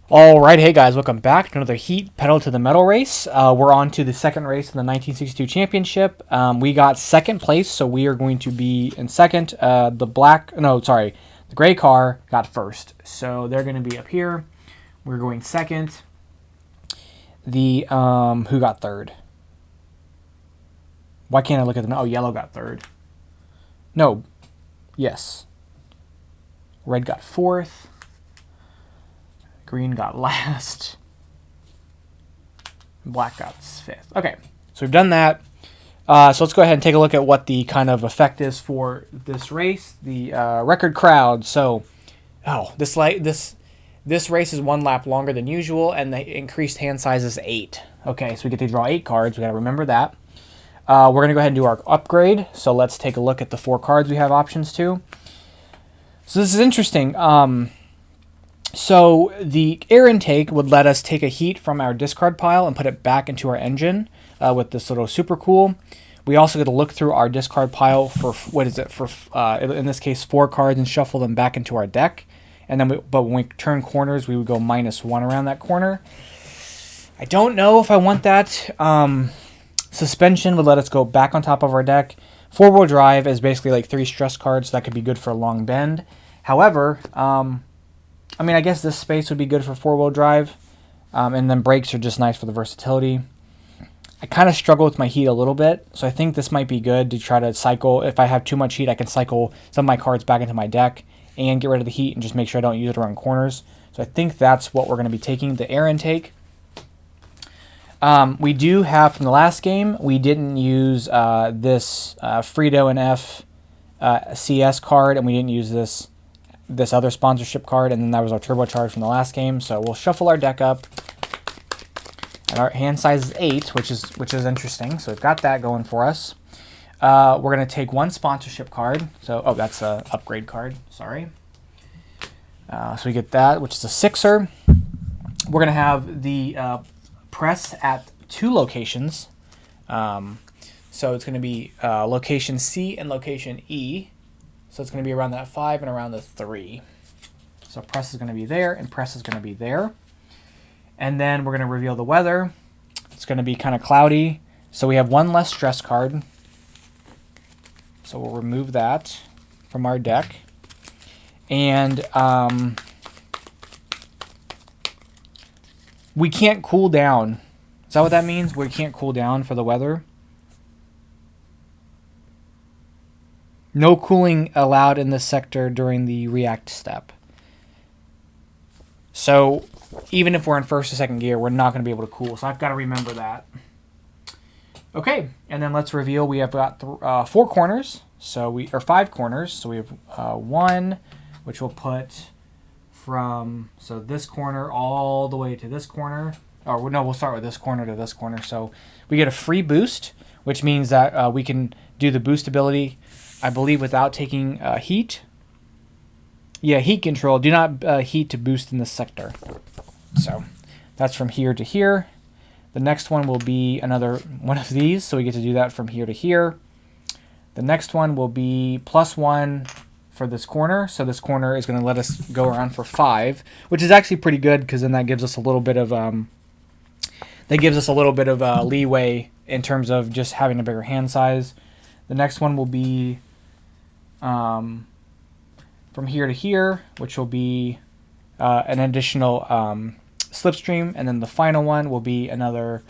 All right, hey guys, welcome back to another Heat Pedal to the Metal race. We're on to the second race in the 1962 championship. We got second place, so we are going to be in second. The gray car got first, so they're going to be up here. We're going second. Who got third? Why can't I look at them? Oh, yellow got third. No, yes. Red got fourth. Green got last. Black got fifth. Okay, so we've done that. So let's go ahead and take a look at what the kind of effect is for this race. The record crowd. So, this race is 1 lap longer than usual, and the increased hand size is 8. Okay, so we get to draw 8 cards. We got to remember that. We're going to go ahead and do our upgrade. So let's take a look at the 4 cards we have options to. So this is interesting. So the air intake would let us take a heat from our discard pile and put it back into our engine with this little super cool. We also get to look through our discard pile for, in this case, 4 cards and shuffle them back into our deck. And then, but when we turn corners, we would go -1 around that corner. I don't know if I want that. Suspension would let us go back on top of our deck. 4-wheel drive is basically like 3 stress cards, so that could be good for a long bend. However, I mean, I guess this space would be good for 4-wheel drive, and then brakes are just nice for the versatility. I kind of struggle with my heat a little bit, so I think this might be good to try to cycle. If I have too much heat, I can cycle some of my cards back into my deck and get rid of the heat and just make sure I don't use it around corners. So I think that's what we're going to be taking, the air intake. We do have, from the last game, we didn't use this Frito and F CS card, and we didn't use this other sponsorship card, and then that was our turbocharge from the last game. So we'll shuffle our deck up, and our hand size is 8, which is interesting. So we've got that going for us. We're going to take 1 sponsorship card. So that's a upgrade card. Sorry. So we get that, which is a 6er. We're going to have the press at 2 locations. So it's going to be location C and location E. So it's going to be around that 5 and around the 3. So press is going to be there, and press is going to be there. And then we're going to reveal the weather. It's going to be kind of cloudy. So we have 1 less stress card. So we'll remove that from our deck. And we can't cool down. Is that what that means? We can't cool down for the weather? No cooling allowed in this sector during the react step. So even if we're in first or second gear, we're not going to be able to cool. So I've got to remember that. Okay, and then let's reveal. We have got 4 corners, or 5 corners. So we have 1, which we'll put from this corner all the way to this corner. Or no, we'll start with this corner to this corner. So we get a free boost, which means that we can do the boost ability, I believe, without taking heat. Yeah, heat control. Do not heat to boost in this sector. So that's from here to here. The next one will be another one of these, so we get to do that from here to here. The next one will be +1 for this corner. So this corner is going to let us go around for 5, which is actually pretty good because then that gives us a little bit of leeway in terms of just having a bigger hand size. The next one will be from here to here, which will be an additional slipstream, and then the final one will be another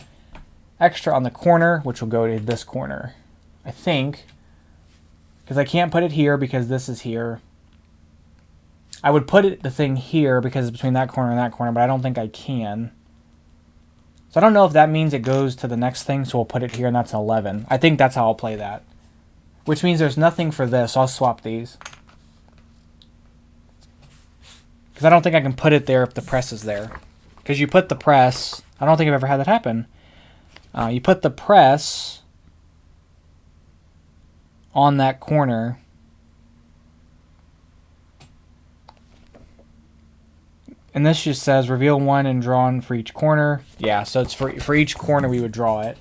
extra on the corner, which will go to this corner, I think, because I can't put it here because this is here. I would put the thing here because it's between that corner and that corner, but I don't think I can. So I don't know if that means it goes to the next thing, so we'll put it here, and that's 11. I think that's how I'll play that. Which means there's nothing for this. I'll swap these. Because I don't think I can put it there if the press is there. Because you put the press... I don't think I've ever had that happen. You put the press on that corner. And this just says reveal 1 and drawn for each corner. Yeah, so it's for each corner we would draw it.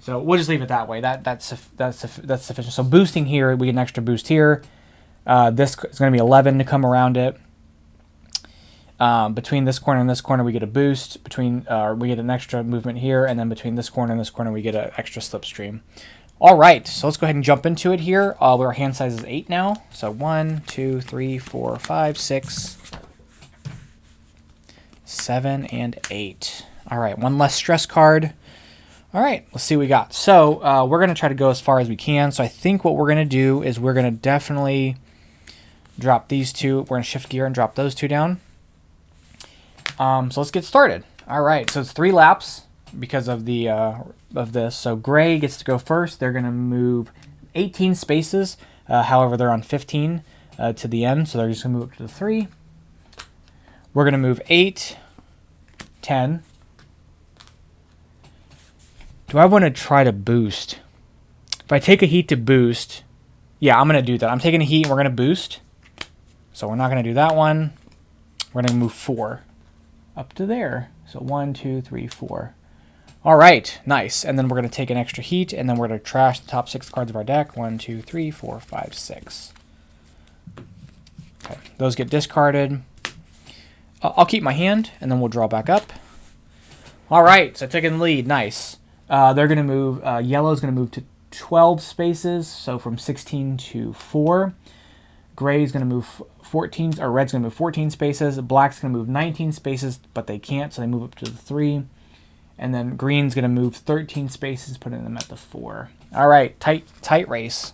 So we'll just leave it that way. That's sufficient. So boosting here, we get an extra boost here. This is going to be 11 to come around it. Between this corner and this corner, we get a boost. We get an extra movement here, and then between this corner and this corner, we get an extra slipstream. All right, so let's go ahead and jump into it here. Our hand size is 8 now. So 1, 2, 3, 4, 5, 6, 7, and 8. All right, one less stress card. All right, let's see what we got. So we're going to try to go as far as we can. So I think what we're going to do is we're going to definitely drop these two. We're going to shift gear and drop those two down. So let's get started. All right, so it's 3 laps because of the of this. So gray gets to go first. They're going to move 18 spaces. However, they're on 15 to the end, so they're just going to move up to the 3. We're going to move 8, 10. Do I want to try to boost? If I take a heat to boost, yeah, I'm going to do that. I'm taking a heat and we're going to boost. So we're not going to do that one. We're going to move 4 up to there. So 1, 2, 3, 4. All right, nice. And then we're going to take an extra heat, and then we're going to trash the top 6 cards of our deck. 1, 2, 3, 4, 5, 6. Okay, those get discarded. I'll keep my hand, and then we'll draw back up. All right, so taking the lead, nice. They're going to move, yellow's going to move to 12 spaces, so from 16 to 4. Gray's going to move 14, or red's going to move 14 spaces. Black's going to move 19 spaces, but they can't, so they move up to the 3. And then green's going to move 13 spaces, putting them at the 4. All right, tight race.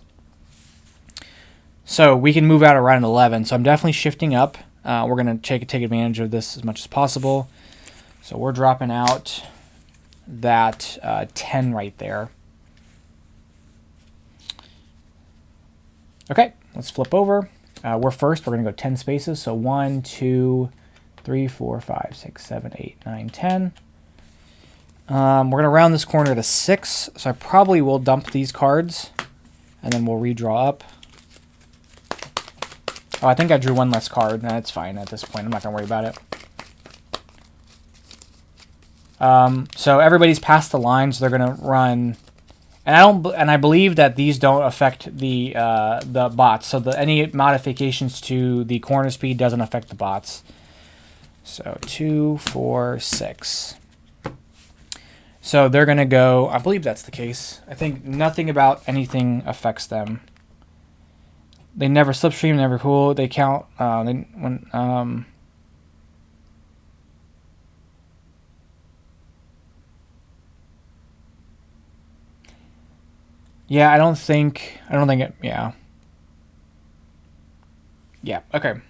So we can move out around 11, so I'm definitely shifting up. We're going to take advantage of this as much as possible. So we're dropping out that 10 right there. Okay, let's flip over. We're first. We're going to go 10 spaces. So 1, 2, 3, 4, 5, 6, 7, 8, 9, 10. We're going to round this corner to 6. So I probably will dump these cards, and then we'll redraw up. Oh, I think I drew one less card. That's fine at this point. I'm not going to worry about it. So everybody's past the line, so they're going to run. And I believe that these don't affect the bots. So any modifications to the corner speed doesn't affect the bots. So 2, 4, 6. So they're going to go. I believe that's the case. I think nothing about anything affects them. They never slipstream, never cool. They count yeah, I don't think it, yeah. Yeah, okay.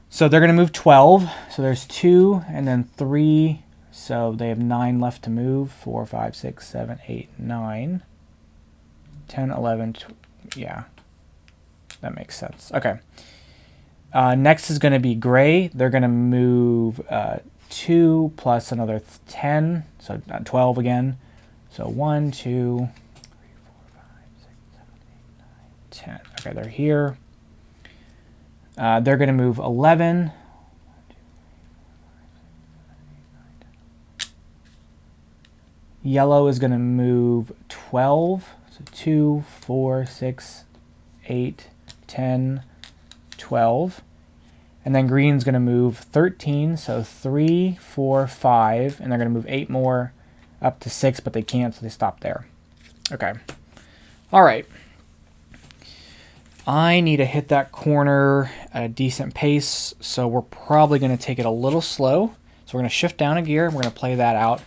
So they're going to move 12. So there's 2 and then 3. So they have 9 left to move. 4, 5, 6, 7, 8, 9. 10, 11, yeah. That makes sense. Okay. Next is going to be gray. They're going to move 2 plus another 10. So 12 again. So 1, 2, 3, 4, 5, 6, 7, 8, 9, 10. Okay, they're here. They're going to move 11. Yellow is going to move 12. So 2, 4, 6, 8, 10, 12. And then green's going to move 13. So 3, 4, 5. And they're going to move 8 more up to 6, but they can't, so they stop there. Okay. All right. I need to hit that corner at a decent pace, so we're probably going to take it a little slow. So we're going to shift down a gear, and we're going to play that out.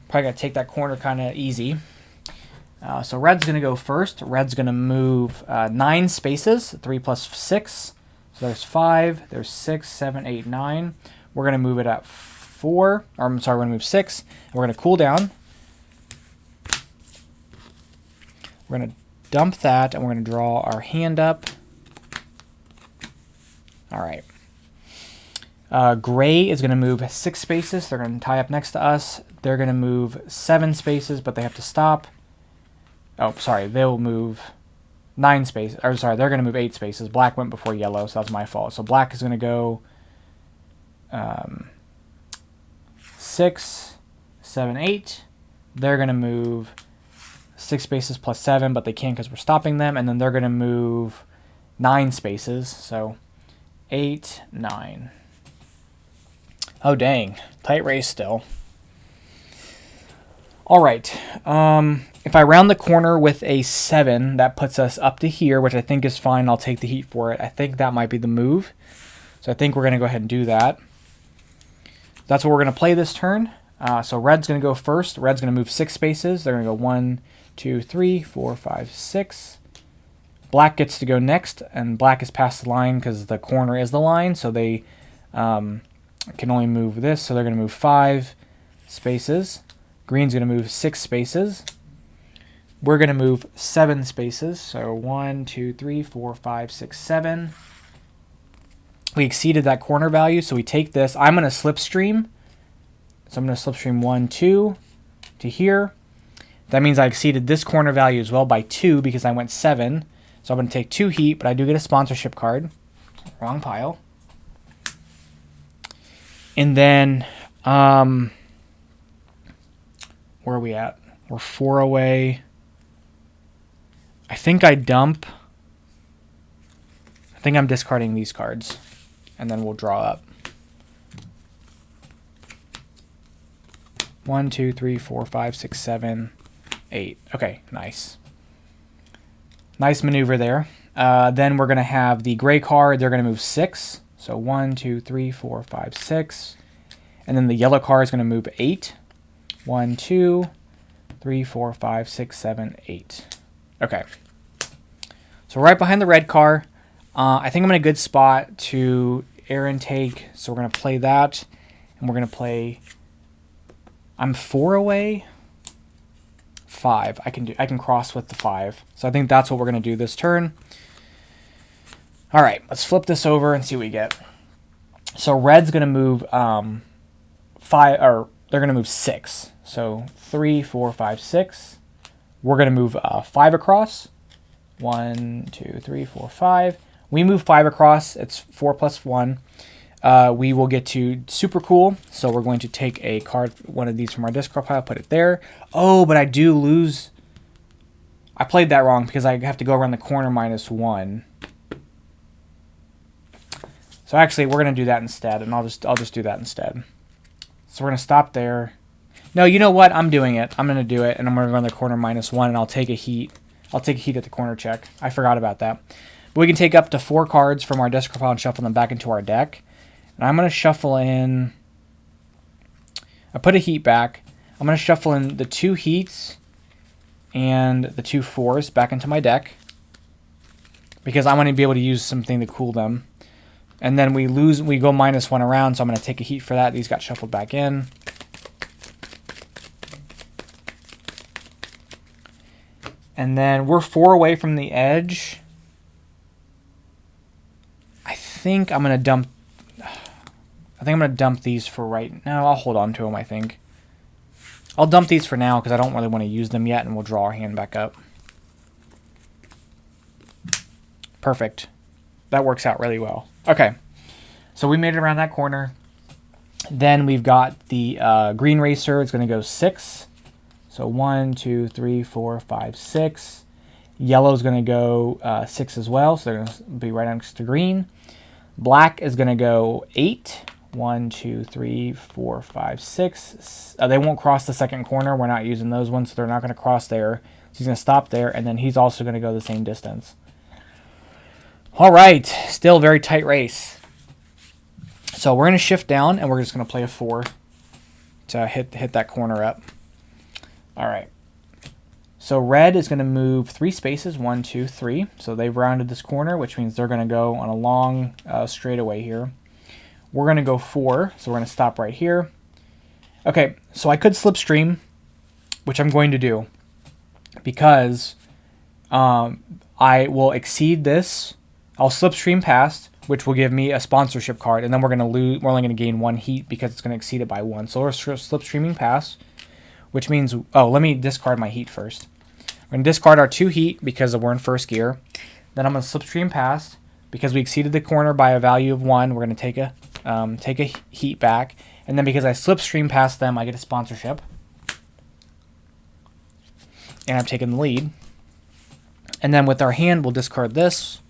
Probably got to take that corner kind of easy. So red's going to go first. Red's going to move 9 spaces, 3 plus 6. So there's 5, there's 6, 7, 8, 9. We're going to move it at 4, or I'm sorry, we're going to move 6. And we're going to cool down. We're going to dump that, and we're going to draw our hand up. All right. Gray is going to move 6 spaces. They're going to tie up next to us. They're going to move 7 spaces, but they have to stop. Oh, sorry. They'll move 9 spaces. Or sorry, they're going to move 8 spaces. Black went before yellow, so that's my fault. So black is going to go 6, 7, 8. They're going to move 6 spaces plus 7, but they can't because we're stopping them. And then they're going to move 9 spaces. So 8, 9. Oh, dang. Tight race still. All right. If I round the corner with a 7, that puts us up to here, which I think is fine. I'll take the heat for it. I think that might be the move. So I think we're going to go ahead and do that. That's what we're going to play this turn. So red's going to go first. Red's going to move 6 spaces. They're going to go 1, 2, 3, 4, 5, 6. Black gets to go next, and black is past the line because the corner is the line. So they can only move this. So they're going to move 5 spaces. Green's going to move 6 spaces. We're going to move 7 spaces. So 1, 2, 3, 4, 5, 6, 7. We exceeded that corner value, so we take this. I'm going to slipstream. So I'm going to slipstream 1, 2 to here. That means I exceeded this corner value as well by 2 because I went 7. So I'm going to take 2 heat, but I do get a sponsorship card. Wrong pile. And then, where are we at? We're 4 away. I think I dump. I think I'm discarding these cards. And then we'll draw up. 1, 2, 3, 4, 5, 6, 7, 8. Okay, nice. Nice maneuver there. Then we're going to have the gray card. They're going to move 6. So 1, 2, 3, 4, 5, 6. And then the yellow card is going to move 8. 1, 2, 3, 4, 5, 6, 7, 8. Okay. So right behind the red car. I think I'm in a good spot to air intake. So we're going to play that. And we're going to play... I'm 4 away. 5. I can cross with the 5. So I think that's what we're going to do this turn. All right, let's flip this over and see what we get. So red's going to move 5, or they're going to move 6. So 3, 4, 5, 6. We're going to move 5 across. 1, 2, 3, 4, 5. We move 5 across. It's 4 plus 1. We will get to super cool. So we're going to take a card, one of these from our discard pile, put it there. Oh, but I do lose. I played that wrong because I have to go around the corner -1. So actually, we're going to do that instead, and I'll just do that instead. So we're going to stop there. No, you know what? I'm doing it. I'm going to do it, and I'm going to run the corner -1, and I'll take a heat. I'll take a heat at the corner check. I forgot about that. But we can take up to 4 cards from our discard pile and shuffle them back into our deck. And I'm going to shuffle in... I put a heat back. I'm going to shuffle in the 2 heats and the 2 4s back into my deck. Because I want to be able to use something to cool them. And then we go -1 around, so I'm going to take a heat for that. These got shuffled back in. And then we're 4 away from the edge. I think I'm going to dump... I'm going to dump these for right now. I'll hold on to them, I think. I'll dump these for now because I don't really want to use them yet, and we'll draw our hand back up. Perfect. That works out really well. Okay. So we made it around that corner. Then we've got the green racer. It's going to go 6. So 1, 2, 3, 4, 5, 6. Yellow's going to go 6 as well. So they're going to be right next to green. Black is going to go 8. 1, 2, 3, 4, 5, 6. They won't cross the second corner. We're not using those ones, so they're not going to cross there. So he's going to stop there, and then he's also going to go the same distance. All right, still very tight race. So we're going to shift down, and we're just going to play a 4 to hit that corner up. All right. So red is going to move 3 spaces, 1, 2, 3. So they've rounded this corner, which means they're going to go on a long straightaway here. We're going to go 4, so we're going to stop right here. Okay, so I could slipstream, which I'm going to do, because I will exceed this. I'll slipstream past, which will give me a sponsorship card, and then we're going to lose. We're only going to gain 1 heat because it's going to exceed it by 1. So we're slipstreaming past, which means, oh, let me discard my heat first. We're going to discard our 2 heat because we're in first gear. Then I'm going to slipstream past because we exceeded the corner by a value of 1. We're going to take a heat back, and then because I slipstream past them, I get a sponsorship, and I'm taking the lead. And then with our hand, we'll discard this,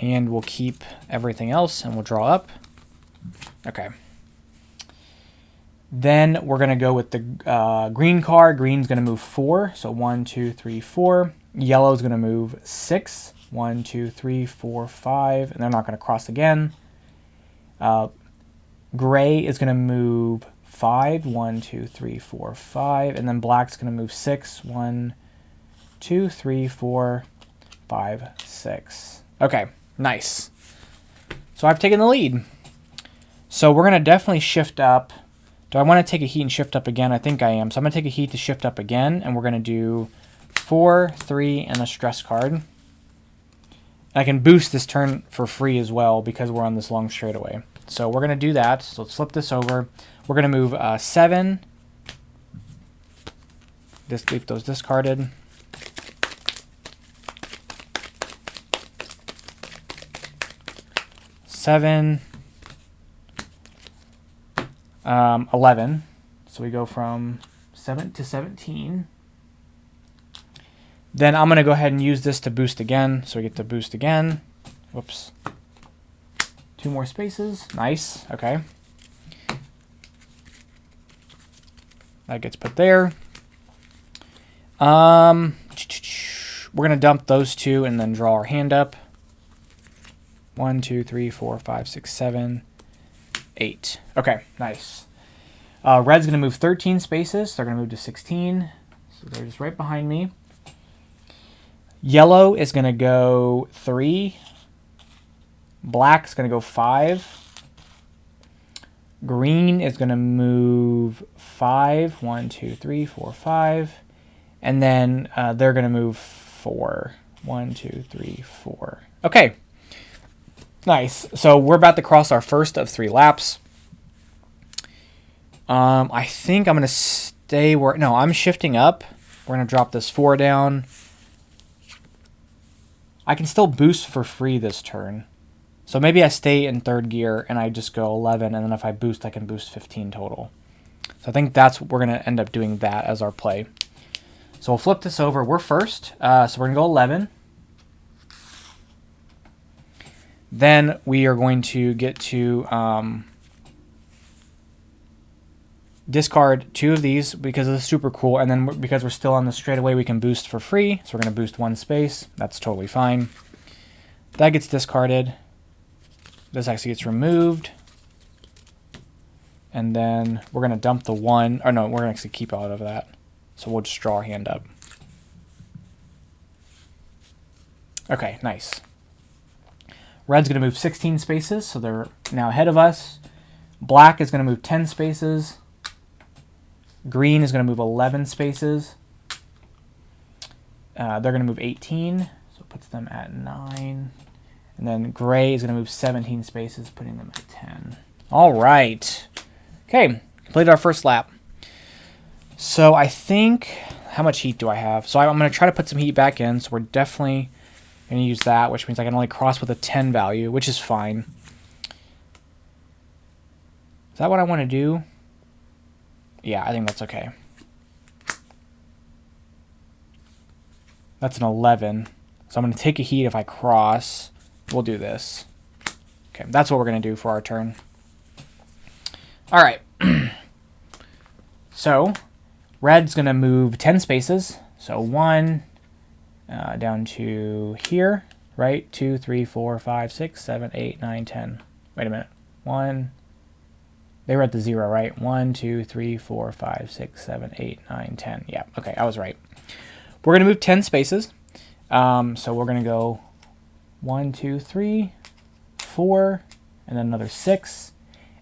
And we'll keep everything else and we'll draw up. Okay. Then we're going to go with the green card. Green's going to move 4. So 1, 2, 3, 4. Yellow's going to move 6. 1, 2, 3, 4, 5. And they're not going to cross again. Gray is going to move 5. 1, 2, 3, 4, 5. And then black's going to move 6. 1, 2, 3, 4, 5, 6. Okay, nice. So I've taken the lead. So we're going to definitely shift up. Do I want to take a heat and shift up again? I think I am. So I'm going to take a heat to shift up again. And we're going to do 4, 3, and a stress card. And I can boost this turn for free as well because we're on this long straightaway. So we're going to do that. So let's flip this over. We're going to move 7. Just leave those discarded. 7. 11. So we go from 7 to 17. Then I'm going to go ahead and use this to boost again. So we get to boost again. Whoops. 2 more spaces. Nice. Okay. That gets put there. We're going to dump those 2 and then draw our hand up. 1, 2, 3, 4, 5, 6, 7, 8. Okay, nice. Red's going to move 13 spaces. So they're going to move to 16. So they're just right behind me. Yellow is going to go 3. Black's going to go 5. Green is going to move 5. 1, 2, 3, 4, 5. And then they're going to move 4. 1, 2, 3, 4. Okay. Nice. So we're about to cross our first of 3 laps. I think I'm going to stay where... No, I'm shifting up. We're going to drop this 4 down. I can still boost for free this turn. So maybe I stay in 3rd gear and I just go 11. And then if I boost, I can boost 15 total. So I think that's... We're going to end up doing that as our play. So we'll flip this over. We're first. So we're going to go 11. Then we are going to get to discard 2 of these because it's super cool. And then because we're still on the straightaway, we can boost for free. So we're going to boost 1 space. That's totally fine. That gets discarded. This actually gets removed. And then we're going to dump the 1. Or no, we're going to actually keep out of that. So we'll just draw our hand up. Okay, nice. Red's going to move 16 spaces, so they're now ahead of us. Black is going to move 10 spaces. Green is going to move 11 spaces. They're going to move 18, so it puts them at 9. And then gray is going to move 17 spaces, putting them at 10. All right. Okay, completed our first lap. So I think, how much heat do I have? So I'm going to try to put some heat back in, so we're definitely going to use that, which means I can only cross with a 10 value, which is fine. Is that what I want to do? Yeah, I think that's okay. That's an 11. So I'm going to take a heat if I cross. We'll do this. Okay, that's what we're going to do for our turn. All right. So red's going to move 10 spaces. So 1... down to here, right? 2, 3, 4, 5, 6, 7, 8, 9, 10. Wait a minute. 1. They were at the 0, right? 1, 2, 3, 4, 5, 6, 7, 8, 9, 10. Yeah, okay, I was right. We're going to move 10 spaces. So we're going to go 1, 2, 3, 4, and then another 6.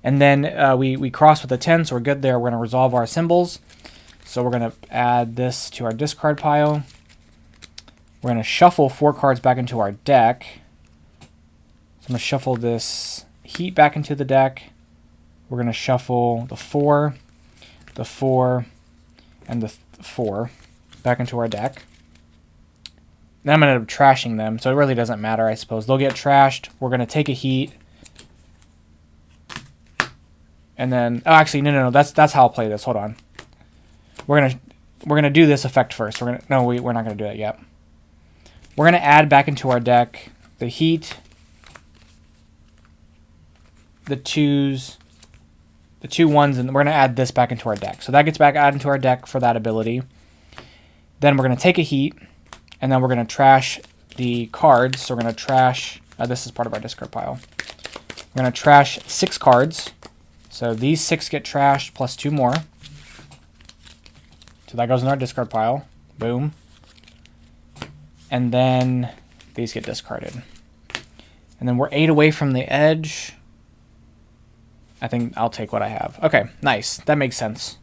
And then we cross with a 10, so we're good there. We're going to resolve our symbols. So we're going to add this to our discard pile. We're going to shuffle 4 cards back into our deck. So I'm going to shuffle this heat back into the deck. We're going to shuffle the 4, and the 4 back into our deck. Then I'm going to end up trashing them, so it really doesn't matter, I suppose. They'll get trashed. We're going to take a heat. And then, oh, actually, no. That's how I'll play this. Hold on. We're gonna do this effect first. We're not gonna do it yet. We're going to add back into our deck the heat the two ones, and we're going to add this back into our deck. So that gets back added into our deck for that ability. Then we're going to take a heat, and then we're going to trash the cards. So we're going to trash, this is part of our discard pile. We're going to trash 6 cards. So these 6 get trashed plus 2 more. So that goes in our discard pile. Boom. And then these get discarded. And then we're 8 away from the edge. I think I'll take what I have. Okay, nice. That makes sense.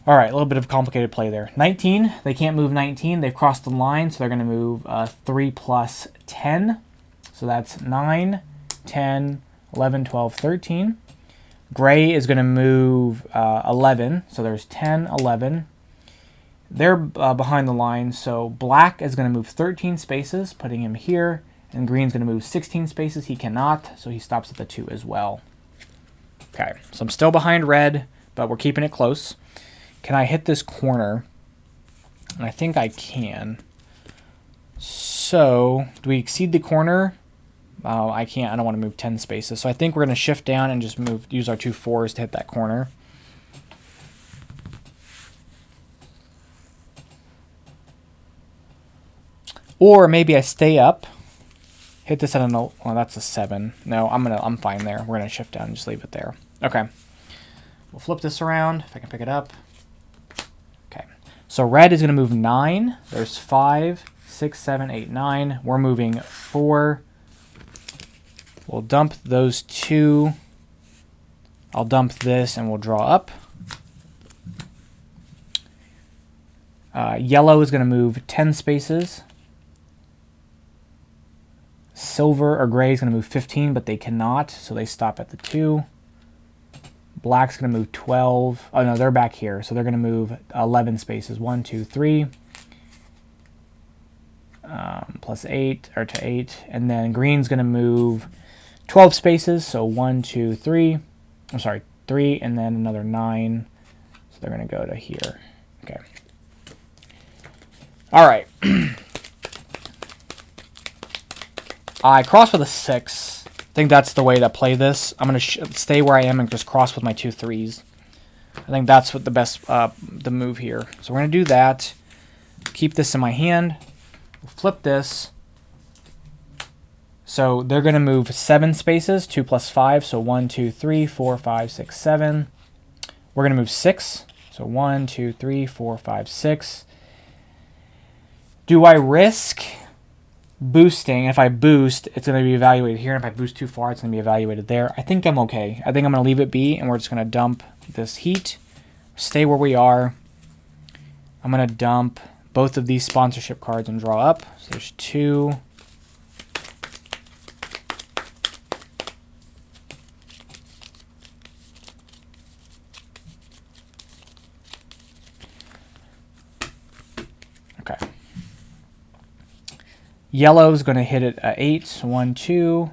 All right, a little bit of complicated play there. 19, they can't move 19. They've crossed the line, so they're going to move 3 plus 10. So that's 9, 10, 11, 12, 13. Gray is going to move 11, so there's 10, 11. They're behind the line, so black is going to move 13 spaces, putting him here, and green's going to move 16 spaces. He cannot, so he stops at the 2 as well. Okay, so I'm still behind red, but we're keeping it close. Can I hit this corner? And I think I can. So, do we exceed the corner? Oh, I can't. I don't want to move 10 spaces. So I think we're going to shift down and just use our 2 4s to hit that corner. Or maybe I stay up, hit this at an, oh, that's a 7. No, I'm fine there. We're going to shift down and just leave it there. Okay. We'll flip this around if I can pick it up. Okay. So red is going to move 9. There's 5, 6, 7, 8, 9. We're moving 4. We'll dump those 2. I'll dump this and we'll draw up. Yellow is going to move 10 spaces. Silver or gray is going to move 15, but they cannot, so they stop at the 2. Black's going to move 12. Oh, no, they're back here, so they're going to move 11 spaces. 1, 2, 3. Plus 8, or to 8. And then green's going to move 12 spaces, so 1, 2, 3. I'm sorry, 3, and then another 9. So they're going to go to here. Okay. All right. I cross with a 6. I think that's the way to play this. I'm going to stay where I am and just cross with my 2 3s. I think that's what the best the move here. So we're going to do that. Keep this in my hand. We'll flip this. So they're going to move 7 spaces, 2 plus 5. So 1, 2, 3, 4, 5, 6, 7. We're going to move 6. So 1, 2, 3, 4, 5, 6. Do I risk boosting? If I boost, it's going to be evaluated here. And if I boost too far, it's going to be evaluated there. I think I'm okay. I think I'm going to leave it be, and we're just going to dump this heat. Stay where we are. I'm going to dump both of these sponsorship cards and draw up. So there's 2. Okay. Yellow is going to hit it at 8. 1, 2,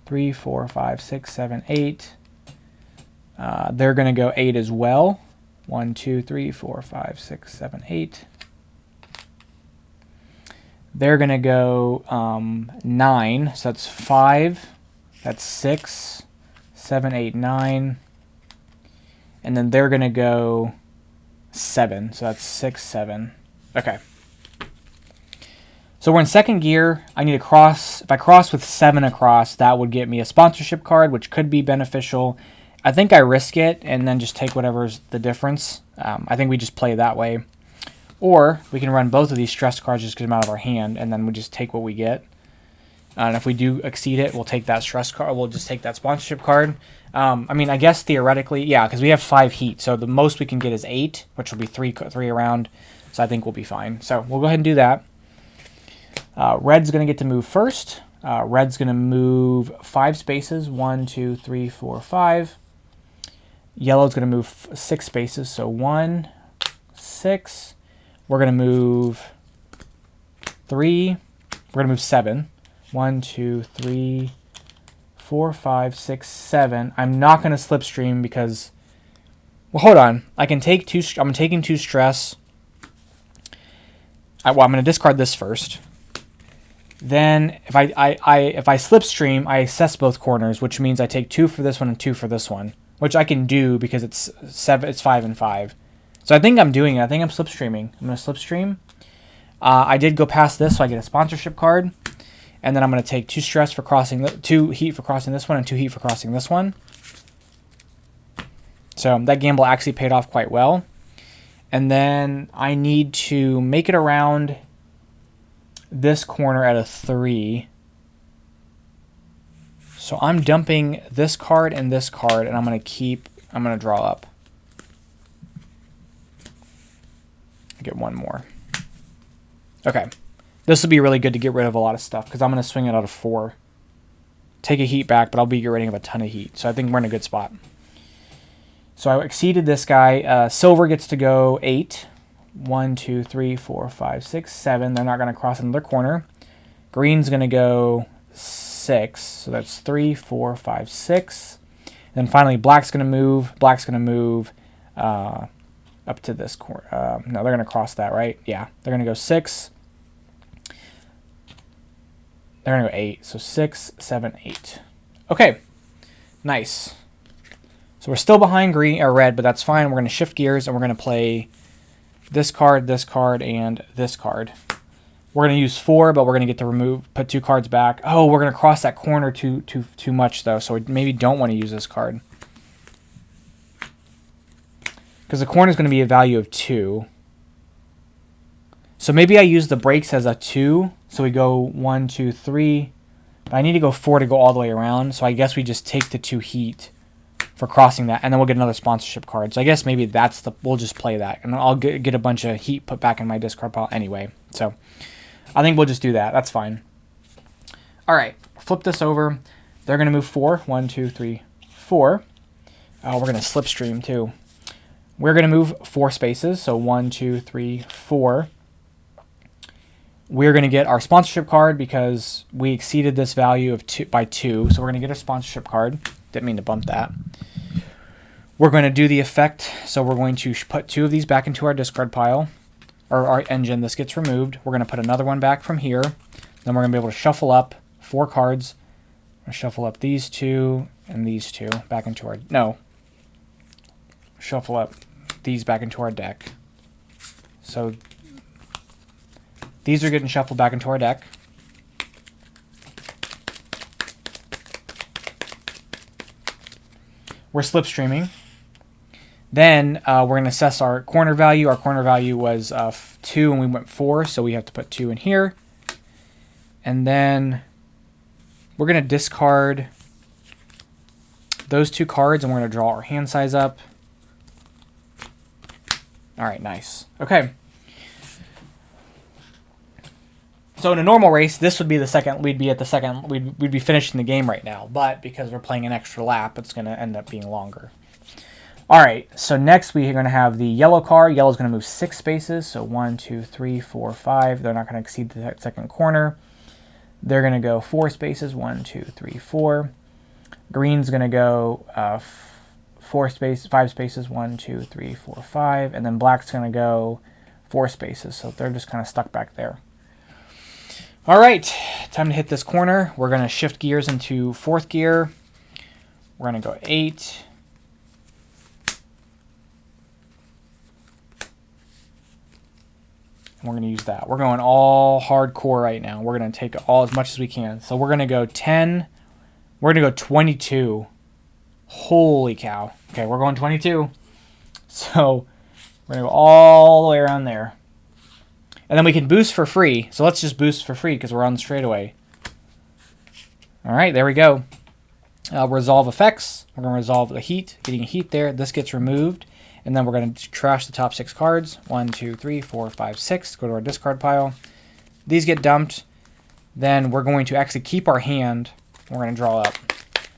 3, 4, 5, 6, 7, 8. They're going to go 8 as well. 1, 2, 3, 4, 5, 6, 7, 8. They're going to go 9. So that's 5. That's 6, 7, 8, 9. And then they're going to go 7. So that's 6, 7. Okay. So we're in second gear. I need to cross. If I cross with 7 across, that would get me a sponsorship card, which could be beneficial. I think I risk it and then just take whatever's the difference. I think we just play that way. Or we can run both of these stress cards, just get them out of our hand, and then we just take what we get. And if we do exceed it, we'll take that stress card. We'll just take that sponsorship card. I mean, I guess theoretically, yeah, because we have 5 heat. So the most we can get is 8, which will be 3 around. So I think we'll be fine. So we'll go ahead and do that. Red's going to get to move first. Red's going to move 5 spaces. 1, 2, 3, 4, 5. Yellow's going to move 6 spaces. So 1, 6. We're going to move 3. We're going to move 7. 1, 2, 3, 4, 5, 6, 7. I'm not going to slipstream because, well, hold on. I can take 2. I'm taking 2 stress. Well, I'm going to discard this first. Then if if I slipstream, I assess both corners, which means I take 2 for this one and 2 for this one, which I can do because it's 5 and 5. So I think I'm doing it. I think I'm slipstreaming. I'm going to slipstream. I did go past this, so I get a sponsorship card, and then I'm going to take 2 stress for crossing, 2 heat for crossing this one, and 2 heat for crossing this one. So that gamble actually paid off quite well. And then I need to make it around this corner at a 3. So I'm dumping this card and this card, and I'm going to draw up. Get one more. Okay. This will be really good to get rid of a lot of stuff, because I'm going to swing it out of 4. Take a heat back, but I'll be getting rid of a ton of heat. So I think we're in a good spot. So I exceeded this guy. Silver gets to go 8. 1, 2, 3, 4, 5, 6, 7. They're not going to cross another corner. Green's going to go 6. So that's 3, 4, 5, 6. Then finally, black's going to move. Black's going to move up to this corner. No, they're going to cross that, right? Yeah. They're going to go 6. They're going to go 8. So 6, 7, 8. Okay. Nice. So we're still behind green or red, but that's fine. We're going to shift gears, and we're going to play this card, and this card. We're going to use 4, but we're going to get to put 2 cards back. Oh, we're going to cross that corner too much, though, so we maybe don't want to use this card. Because the corner is going to be a value of 2. So maybe I use the brakes as a 2, so we go 1, 2, 3. But I need to go 4 to go all the way around, so I guess we just take the 2 heat for crossing that, and then we'll get another sponsorship card. So I guess maybe we'll just play that, and I'll get a bunch of heat put back in my discard pile anyway. So I think we'll just do that. That's fine. All right, flip this over. They're going to move 4. 1, 2, 3, 4. We're going to slipstream too. We're going to move 4 spaces. So 1, 2, 3, 4. We're going to get our sponsorship card because we exceeded this value of 2 by 2. So we're going to get a sponsorship card. Didn't mean to bump that. We're going to do the effect. So we're going to put 2 of these back into our discard pile, or our engine. This gets removed. We're going to put another one back from here. Then we're going to be able to shuffle up 4 cards. We're going to shuffle up these 2 and these 2 back into our... No. Shuffle up these back into our deck. So these are getting shuffled back into our deck. We're slipstreaming. Then we're going to assess our corner value. Our corner value was 2 and we went 4, so we have to put 2 in here. And then we're going to discard those 2 cards, and we're going to draw our hand size up. All right, nice. Okay. So in a normal race, this would be the second. We'd be at the second. We'd be finishing the game right now. But because we're playing an extra lap, it's going to end up being longer. All right. So next we are going to have the yellow card. Yellow's going to move 6 spaces. So 1, 2, 3, 4, 5. They're not going to exceed the second corner. They're going to go 4 spaces. 1, 2, 3, 4. Green's going to go 5 spaces. 1, 2, 3, 4, 5. And then black's going to go 4 spaces. So they're just kind of stuck back there. All right, time to hit this corner. We're going to shift gears into 4th gear. We're going to go 8. And we're going to use that. We're going all hardcore right now. We're going to take all as much as we can. So we're going to go 10. We're going to go 22. Holy cow. Okay, we're going 22. So we're going to go all the way around there. And then we can boost for free. So let's just boost for free because we're on the straightaway. All right, there we go. Resolve effects. We're going to resolve the heat. Getting heat there. This gets removed. And then we're going to trash the top 6 cards. 1, 2, 3, 4, 5, 6. Go to our discard pile. These get dumped. Then we're going to actually keep our hand. We're going to draw up.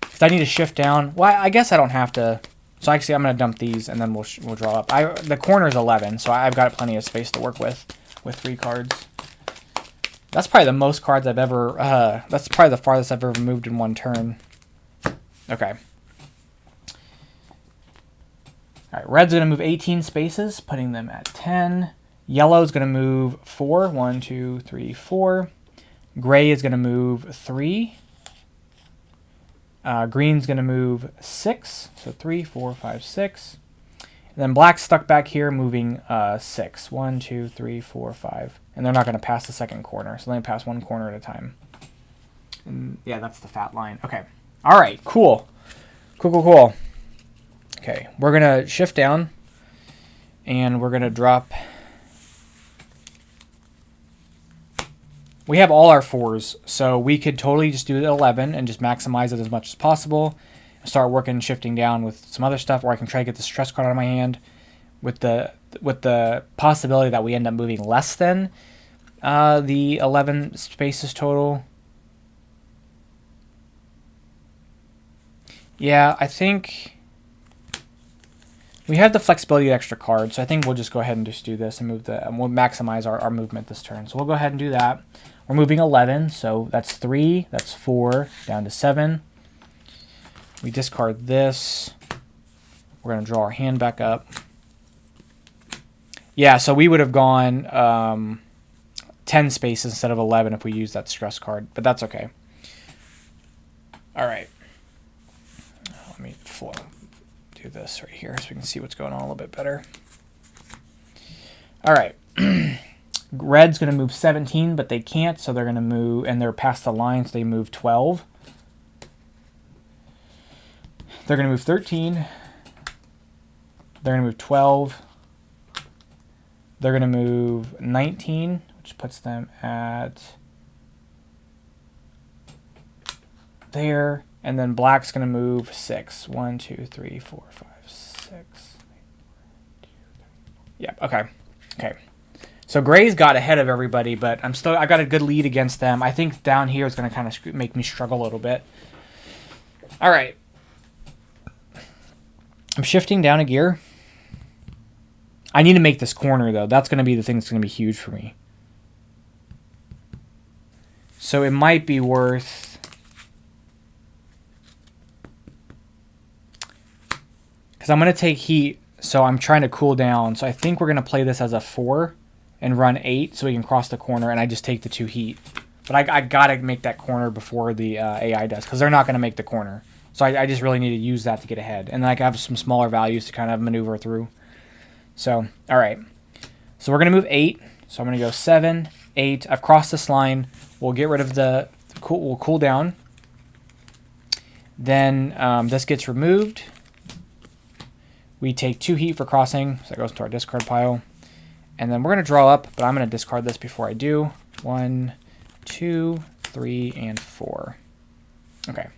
If I need to shift down, well, I guess I don't have to. So actually, I'm going to dump these, and then we'll draw up. The corner is 11, so I've got plenty of space to work with 3 cards. That's probably the most cards I've ever... that's probably the farthest I've ever moved in one turn. Okay. All right, red's going to move 18 spaces, putting them at 10. Yellow's going to move 4. 1, 2, 3, 4. Gray is going to move 3. Green's going to move 6. So 3, 4, 5, 6. And then black's stuck back here moving 6. 1, 2, 3, 4, 5. And they're not going to pass the second corner. So they pass one corner at a time. And yeah, that's the fat line. Okay. All right. Cool. Cool. Okay. We're going to shift down. And we're going to drop. We have all our 4s. So we could totally just do the 11 and just maximize it as much as possible. Start working shifting down with some other stuff, or I can try to get the stress card out of my hand with the possibility that we end up moving less than the 11 spaces total. Yeah, I think we have the flexibility of extra cards, so I think we'll just go ahead and just do this and we'll maximize our movement this turn. So we'll go ahead and do that. We're moving 11, so that's 3, that's 4, down to 7. We discard this. We're going to draw our hand back up. Yeah, so we would have gone 10 spaces instead of 11 if we used that stress card, but that's okay. All right. Let me do this right here so we can see what's going on a little bit better. All right. Red's going to move 17, but they can't, so they're going to move, and they're past the line, so they move 12. They're going to move 13. They're going to move 12. They're going to move 19, which puts them at there. And then black's going to move 6. 1, 2, 3, 4, 5, 6. Yeah, okay. Okay. So gray's got ahead of everybody, but I got a good lead against them. I think down here is going to kind of make me struggle a little bit. All right. I'm shifting down a gear. I need to make this corner, though. That's going to be the thing that's going to be huge for me. So it might be worth... because I'm going to take heat, so I'm trying to cool down. So I think we're going to play this as a 4 and run 8 so we can cross the corner, and I just take the 2 heat. But I got to make that corner before the AI does, because they're not going to make the corner. So I just really need to use that to get ahead. And then I have some smaller values to kind of maneuver through. So, all right. So we're going to move 8. So I'm going to go 7, 8. I've crossed this line. We'll get rid of we'll cool down. Then this gets removed. We take 2 heat for crossing. So that goes to our discard pile. And then we're going to draw up, but I'm going to discard this before I do. 1, 2, 3, and 4. Okay.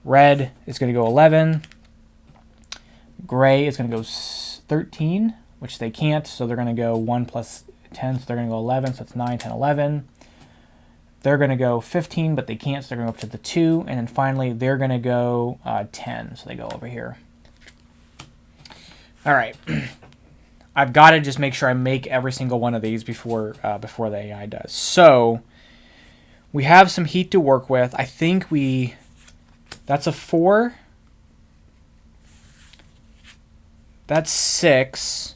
Red is going to go 11. Gray is going to go 13, which they can't, so they're going to go 1 plus 10, so they're going to go 11, so it's 9, 10, 11. They're going to go 15, but they can't, so they're going to go up to the 2. And then finally, they're going to go 10, so they go over here. All right. I've got to just make sure I make every single one of these before the AI does. So we have some heat to work with. I think that's a 4. That's 6.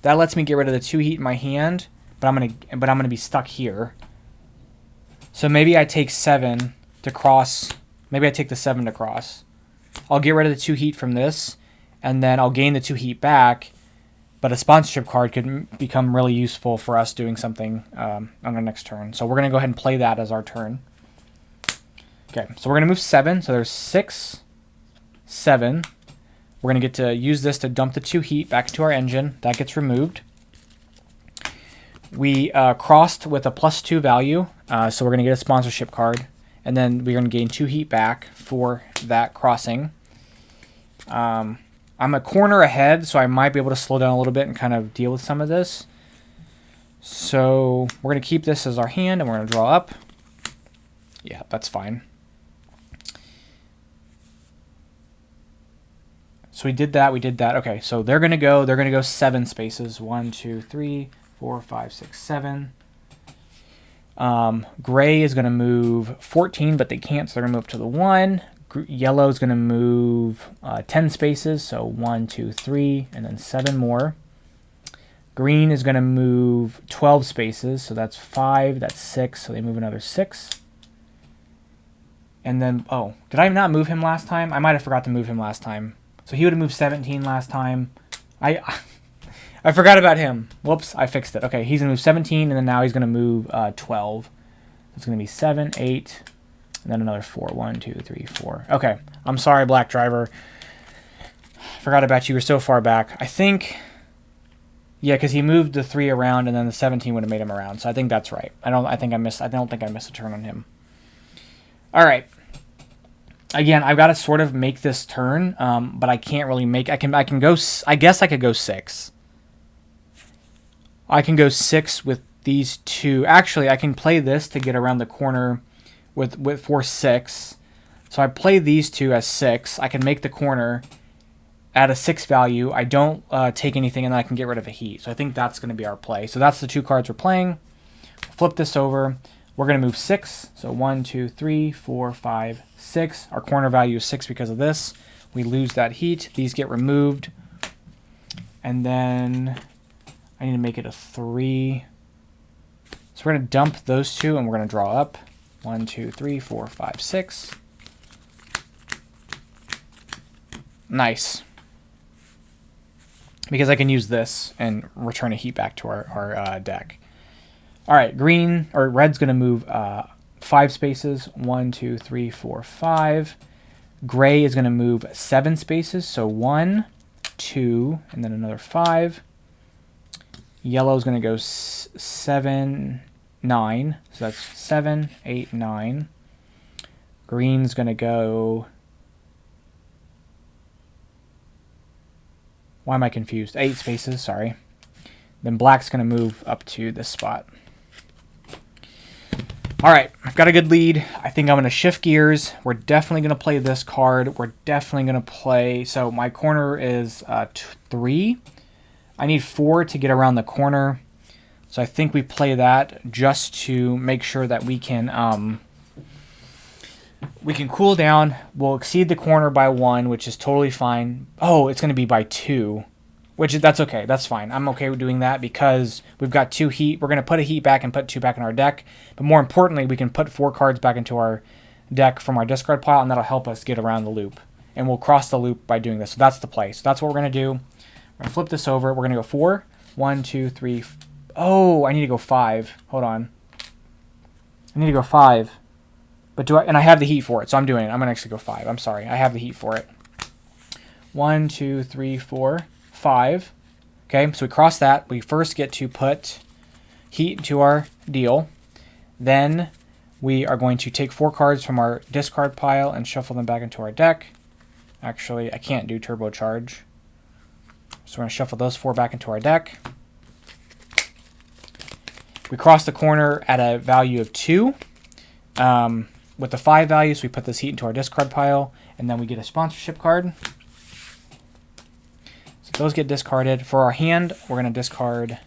That lets me get rid of the 2 heat in my hand, but I'm gonna be stuck here. So maybe I take 7 to cross. Maybe I take the 7 to cross. I'll get rid of the 2 heat from this, and then I'll gain the 2 heat back. But a sponsorship card could become really useful for us doing something on our next turn. So we're gonna go ahead and play that as our turn. Okay, so we're going to move 7. So there's 6, 7. We're going to get to use this to dump the 2 heat back into our engine. That gets removed. We crossed with a +2 value, so we're going to get a sponsorship card. And then we're going to gain 2 heat back for that crossing. I'm a corner ahead, so I might be able to slow down a little bit and kind of deal with some of this. So we're going to keep this as our hand, and we're going to draw up. Yeah, that's fine. So we did that. Okay, so they're going to go 7 spaces. 1, 2, 3, 4, 5, 6, 7. Gray is going to move 14, but they can't, so they're going to move to the 1. Yellow is going to move 10 spaces, so 1, 2, 3, and then 7 more. Green is going to move 12 spaces, so that's 5, that's 6, so they move another 6. And then, oh, did I not move him last time? I might have forgot to move him last time. So he would have moved 17 last time. I forgot about him. Whoops, I fixed it. Okay, he's going to move 17, and then now he's going to move 12. It's going to be 7, 8, and then another 4. 1, 2, 3, 4. Okay, I'm sorry, Black Driver. Forgot about you. You're so far back. I think... Yeah, because he moved the 3 around, and then the 17 would have made him around. So I think that's right. I don't think I missed a turn on him. All right. Again, I've got to sort of make this turn, but I can't really make. I can go. I guess I could go 6. I can go 6 with these two. Actually, I can play this to get around the corner for 6. So I play these two as 6. I can make the corner at a 6 value. I don't take anything, and then I can get rid of a heat. So I think that's going to be our play. So that's the 2 cards we're playing. Flip this over. We're going to move 6. So 1, 2, 3, 4, 5, 6. Our corner value is 6 because of this. We lose that heat. These get removed. And then I need to make it a 3. So we're going to dump those 2, and we're going to draw up. 1, 2, 3, 4, 5, 6. Nice. Because I can use this and return a heat back to our deck. All right, red's going to move 5 spaces. 1, 2, 3, 4, 5. Gray is going to move 7 spaces. So 1, 2, and then another 5. Yellow is going to go 7, 9. So that's 7, 8, 9. Green's going to go... Why am I confused? 8 spaces, sorry. Then black's going to move up to this spot. All right, I've got a good lead. I think I'm going to shift gears. We're definitely going to play this card. We're definitely going to play... So my corner is 3. I need 4 to get around the corner. So I think we play that just to make sure that we can cool down. We'll exceed the corner by 1, which is totally fine. Oh, it's going to be by 2, that's okay. That's fine. I'm okay with doing that because we've got 2 heat. We're going to put a heat back and put 2 back in our deck. But more importantly, we can put 4 cards back into our deck from our discard pile, and that'll help us get around the loop. And we'll cross the loop by doing this. So that's the play. So that's what we're going to do. We're going to flip this over. We're going to go 4. 1, 2, 3. Oh, I need to go 5. Hold on. I need to go 5. But and I have the heat for it, so I'm doing it. I'm going to actually go 5. I'm sorry. I have the heat for it. 1, 2, 3, 4, 5. Okay, so we cross that. We first get to put heat into our deal. Then we are going to take 4 cards from our discard pile and shuffle them back into our deck. Actually, I can't do turbocharge. So we're going to shuffle those 4 back into our deck. We cross the corner at a value of 2. With the 5 values, we put this heat into our discard pile, and then we get a sponsorship card. So those get discarded. For our hand, we're going to discard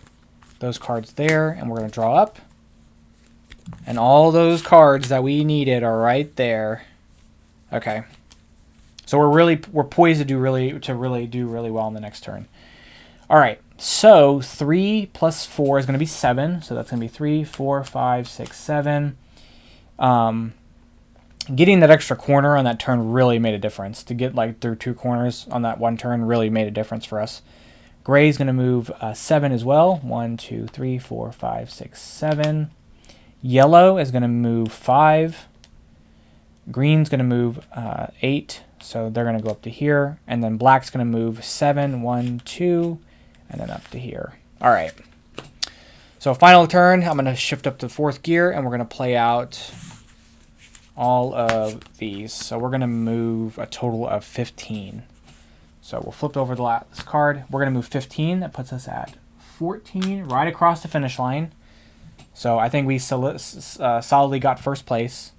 those cards there, and we're going to draw up. And all those cards that we needed are right there. Okay. So we're poised to do really well in the next turn. All right. So 3 plus 4 is going to be 7. So that's going to be 3, 4, 5, 6, 7. Getting that extra corner on that turn really made a difference. To get like through 2 corners on that one turn really made a difference for us. Gray is going to move 7 as well. 1, 2, 3, 4, 5, 6, 7. Yellow is going to move 5. Green's going to move 8. So they're going to go up to here. And then black's going to move 7, 1, 2, and then up to here. All right. So final turn, I'm going to shift up to 4th gear, and we're going to play out all of these. So we're going to move a total of 15. So we'll flip over the last card. We're going to move 15. That puts us at 14, right across the finish line. So I think we solidly got first place.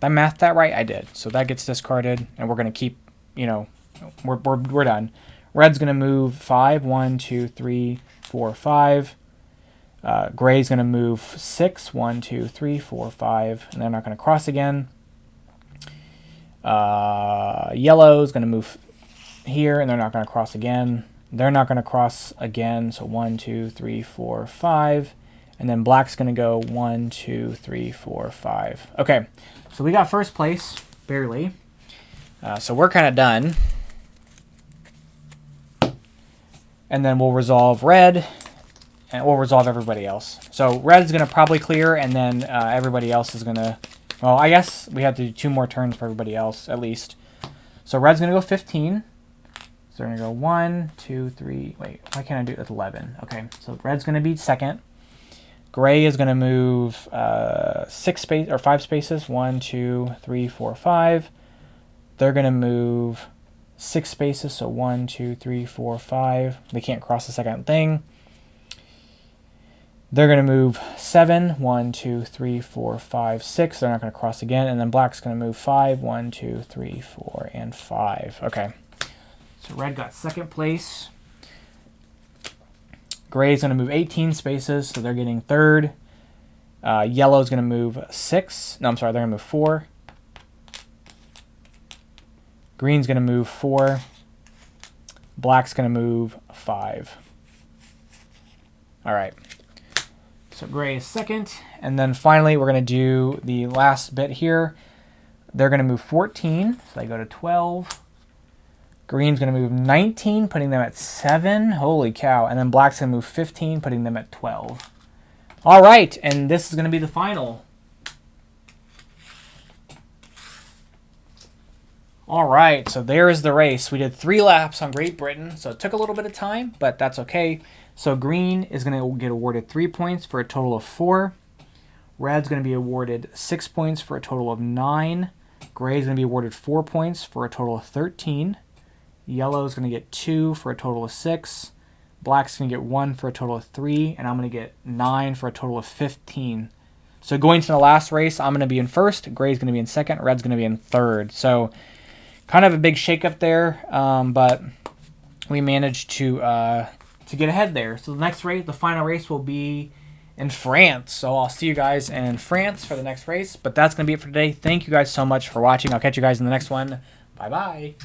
Did I math that right? I did. So that gets discarded, and we're going to keep, we're done. Red's going to move 5. 1, 2, 3, 4, 5. Gray's going to move 6. 1, 2, 3, 4, 5. And they're not going to cross again. Yellow's going to move here, and they're not going to cross again. They're not going to cross again. So 1, 2, 3, 4, 5. And then black's going to go 1, 2, 3, 4, 5. Okay, so we got first place, barely. So we're kind of done. And then we'll resolve red, and we'll resolve everybody else. So red's going to probably clear, and then everybody else is going to... Well, I guess we have to do 2 more turns for everybody else, at least. So red's going to go 15. So we're going to go 1, 2, 3... Wait, why can't I do it? 11. Okay, so red's going to be second. Gray is going to move 5 spaces. 1, 2, 3, 4, 5. They're going to move 6 spaces. So 1, 2, 3, 4, 5. They can't cross the second thing. They're going to move 7. 1, 2, 3, 4, 5, 6. They're not going to cross again. And then black's going to move 5. 1, 2, 3, 4, and 5. Okay. So red got second place. Gray is going to move 18 spaces, so they're getting third. Yellow is going to move 6. No, I'm sorry, they're going to move 4. Green's going to move 4. Black's going to move 5. All right. So gray is second. And then finally, we're going to do the last bit here. They're going to move 14, so they go to 12. Green's going to move 19, putting them at 7. Holy cow. And then black's going to move 15, putting them at 12. All right, and this is going to be the final. All right, so there is the race. We did 3 laps on Great Britain, so it took a little bit of time, but that's okay. So green is going to get awarded 3 points for a total of 4. Red's going to be awarded 6 points for a total of 9. Gray is going to be awarded 4 points for a total of 13. Yellow is going to get 2 for a total of 6. Black's going to get 1 for a total of 3. And I'm going to get 9 for a total of 15. So going to the last race, I'm going to be in first. Gray's going to be in second. Red's going to be in third. So kind of a big shakeup there. But we managed to get ahead there. So the next race, the final race, will be in France. So I'll see you guys in France for the next race. But that's going to be it for today. Thank you guys so much for watching. I'll catch you guys in the next one. Bye-bye.